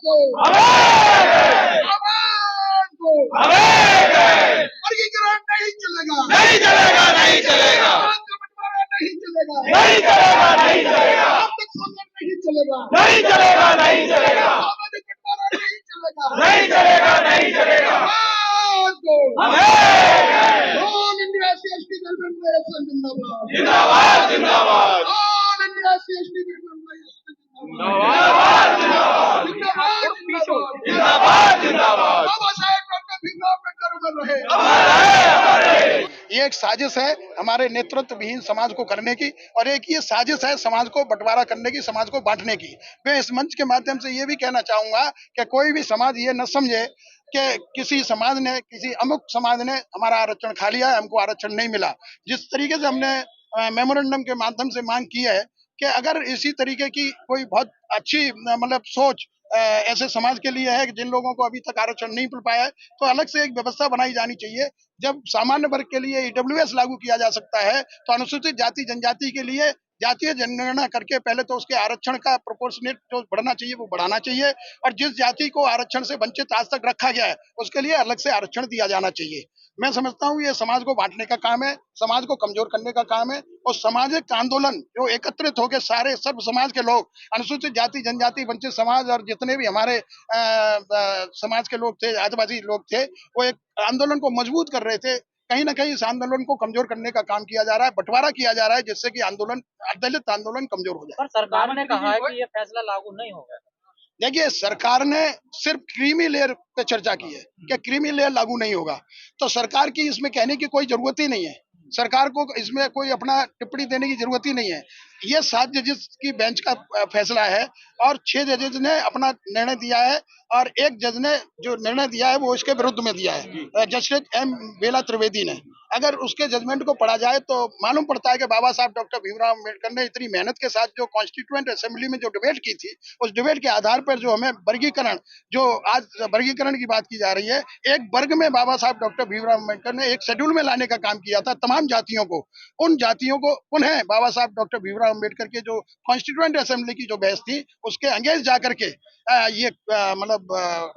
को वर्गीकरण नहीं चलेगा, नहीं चलेगा, नहीं चलेगा, बंटवारा नहीं चलेगा, नहीं चलेगा, नहीं चलेगा, आर्थिक शोषण नहीं चलेगा, नहीं चलेगा, नहीं चलेगा, सामाजिक बंटवारा नहीं चलेगा, नहीं चलेगा, नहीं चलेगा। ऑल इंडिया CST वेलफेयर जिंदाबाद, जिंदाबाद, जिंदाबाद, ऑल इंडिया CST वेलफेयर जिंदाबाद, जिंदाबाद, जिंदाबाद, जिंदाबाद। बाबा साहेब डॉक्टर भीमराव अम्बेडकर उमर रहे। ये एक साजिश है हमारे नेतृत्व विहीन समाज को करने की, और एक ये साजिश है समाज को बंटवारा करने की, समाज को बांटने की। मैं इस मंच के माध्यम से ये भी कहना चाहूंगा कि कोई भी समाज ये न समझे कि किसी समाज ने, किसी अमुक समाज ने हमारा आरक्षण खा लिया है, हमको आरक्षण नहीं मिला। जिस तरीके से हमने मेमोरेंडम के माध्यम से मांग की है कि अगर इसी तरीके की कोई बहुत अच्छी मतलब सोच ऐसे समाज के लिए है कि जिन लोगों को अभी तक आरक्षण नहीं मिल पाया है, तो अलग से एक व्यवस्था बनाई जानी चाहिए। जब सामान्य वर्ग के लिए ईडब्ल्यूएस लागू किया जा सकता है, तो अनुसूचित जाति जनजाति के लिए जातीय जनगणना करके पहले तो उसके आरक्षण का प्रोपोर्शनेट जो बढ़ना चाहिए वो बढ़ाना चाहिए, और जिस जाति को आरक्षण से वंचित आज तक रखा गया है उसके लिए अलग से आरक्षण दिया जाना चाहिए। मैं समझता हूँ ये समाज को बांटने का काम है, समाज को कमजोर करने का काम है, और सामाजिक आंदोलन जो एकत्रित होकर सारे सर्व समाज के लोग, अनुसूचित जाति जनजाति वंचित समाज और जितने भी हमारे समाज के लोग थे, आदिवासी लोग थे, वो एक आंदोलन को मजबूत कर रहे थे। कहीं ना कहीं इस आंदोलन को कमजोर करने का काम किया जा रहा है, बंटवारा किया जा रहा है, जिससे कि आंदोलन, दलित आंदोलन कमजोर हो जाए। पर सरकार ने कहा है कि ये फैसला लागू नहीं होगा। देखिए, सरकार ने सिर्फ क्रीमी लेयर पे चर्चा की है कि क्रीमी लेयर लागू नहीं होगा, तो सरकार की इसमें कहने की कोई जरूरत ही नहीं है। सरकार को इसमें कोई अपना टिप्पणी देने की जरूरत ही नहीं है। ये 7 जजेस की बेंच का फैसला है, और 6 जजेस ने अपना निर्णय दिया है, और एक जज ने जो निर्णय दिया है वो इसके विरुद्ध में दिया है, जस्टिस एम बेला त्रिवेदी ने। अगर उसके जजमेंट को पढ़ा जाए तो मालूम पड़ता है कि बाबा साहब डॉक्टर भीमराव अम्बेडकर ने इतनी मेहनत के साथ जो कॉन्स्टिट्यूएंट असेंबली में जो डिबेट की थी, उस डिबेट के आधार पर जो हमें वर्गीकरण, जो आज वर्गीकरण की बात की जा रही है, एक वर्ग में बाबा साहब डॉक्टर भीमराव अम्बेडकर ने एक शेड्यूल में लाने का काम किया था तमाम जातियों को। उन जातियों को पुनः बाबा साहब डॉक्टर भीमराव अम्बेडकर के जो कॉन्स्टिट्यूएंट असेंबली की जो बहस थी उसके अंगेज जाकर के ये मतलब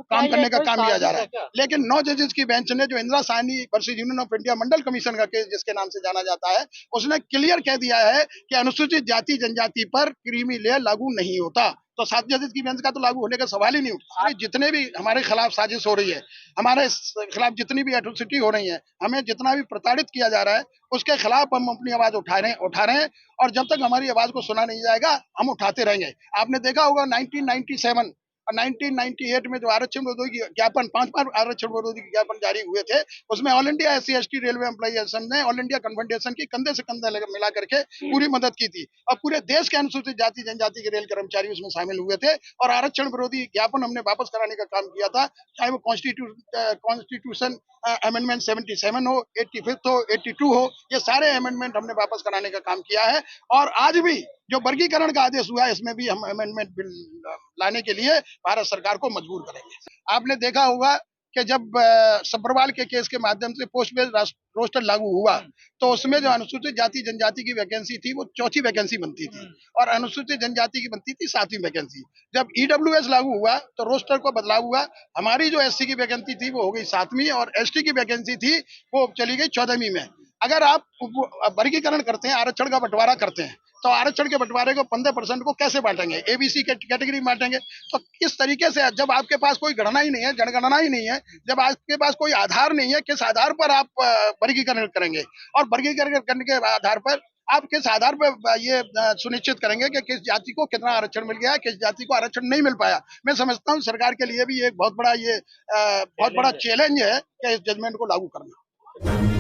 काम करने का काम किया जा रहा है। लेकिन 9 जजेस की बेंच ने, जो Indira Sahni versus union of India Mandal commission का केस जिसके नाम से जाना जाता है, उसने क्लियर कह दिया है कि अनुसूचित जाति जनजाति पर क्रीमी लेयर लागू नहीं होता। तो 7 जजेस की बेंच का तो लागू होने का सवाल ही नहीं उठता। जितने भी हमारे खिलाफ साजिश हो रही है, हमारे खिलाफ जितनी भी एट्रोसिटी हो रही है, हमें जितना भी प्रताड़ित किया जा रहा है, उसके खिलाफ हम अपनी आवाज उठा रहे हैं, और जब तक हमारी आवाज को सुना नहीं जाएगा हम उठाते रहेंगे। आपने देखा होगा 1997 और 1998 में जो आरक्षण विरोधी ज्ञापन, 5 आरक्षण विरोधी ज्ञापन जारी हुए थे, उसमें all India SC/ST railway employee association ने ऑल इंडिया कन्फेडरेशन की कंधे से कंधा मिला करके पूरी मदद की थी, और पूरे देश के अनुसूचित जाति जनजाति के रेल कर्मचारी उसमें शामिल हुए थे, और आरक्षण विरोधी ज्ञापन हमने वापस कराने का काम किया था, चाहे वो कॉन्स्टिट्यूशन अमेंडमेंट 77 हो, 85 हो, 82 हो, ये सारे अमेंडमेंट हमने वापस कराने का काम किया है। और आज भी जो वर्गीकरण का आदेश हुआ है, इसमें भी हम अमेंडमेंट बिल लाने के लिए भारत सरकार को मजबूर करेंगे। आपने देखा होगा कि जब सब्बरवाल के केस के माध्यम से पोस्ट बेस्ड रोस्टर लागू हुआ, तो उसमें जो अनुसूचित जाति जनजाति की वैकेंसी थी वो 4थी वैकेंसी बनती थी, और अनुसूचित जनजाति की बनती थी 7वीं वैकेंसी। जब EWS लागू हुआ तो रोस्टर को बदलाव हुआ, हमारी जो SC की वैकेंसी थी वो हो गई 7वीं, और ST की वैकेंसी थी वो चली गई 14वीं में। अगर आप वर्गीकरण करते हैं, आरक्षण का बंटवारा करते हैं, तो आरक्षण के बंटवारे को 15% को कैसे बांटेंगे? ABC कैटेगरी बांटेंगे। तो किस तरीके से, जब आपके पास कोई गणना ही नहीं है, जनगणना ही नहीं है, जब आपके पास कोई आधार नहीं है, किस आधार पर आप वर्गीकरण करेंगे? और वर्गीकरण करने के आधार पर आप किस आधार पर ये सुनिश्चित करेंगे कि किस जाति को कितना आरक्षण मिल गया, किस जाति को आरक्षण नहीं मिल पाया? मैं समझता हूँ सरकार के लिए भी एक बहुत बड़ा चैलेंज है कि इस जजमेंट को लागू करना।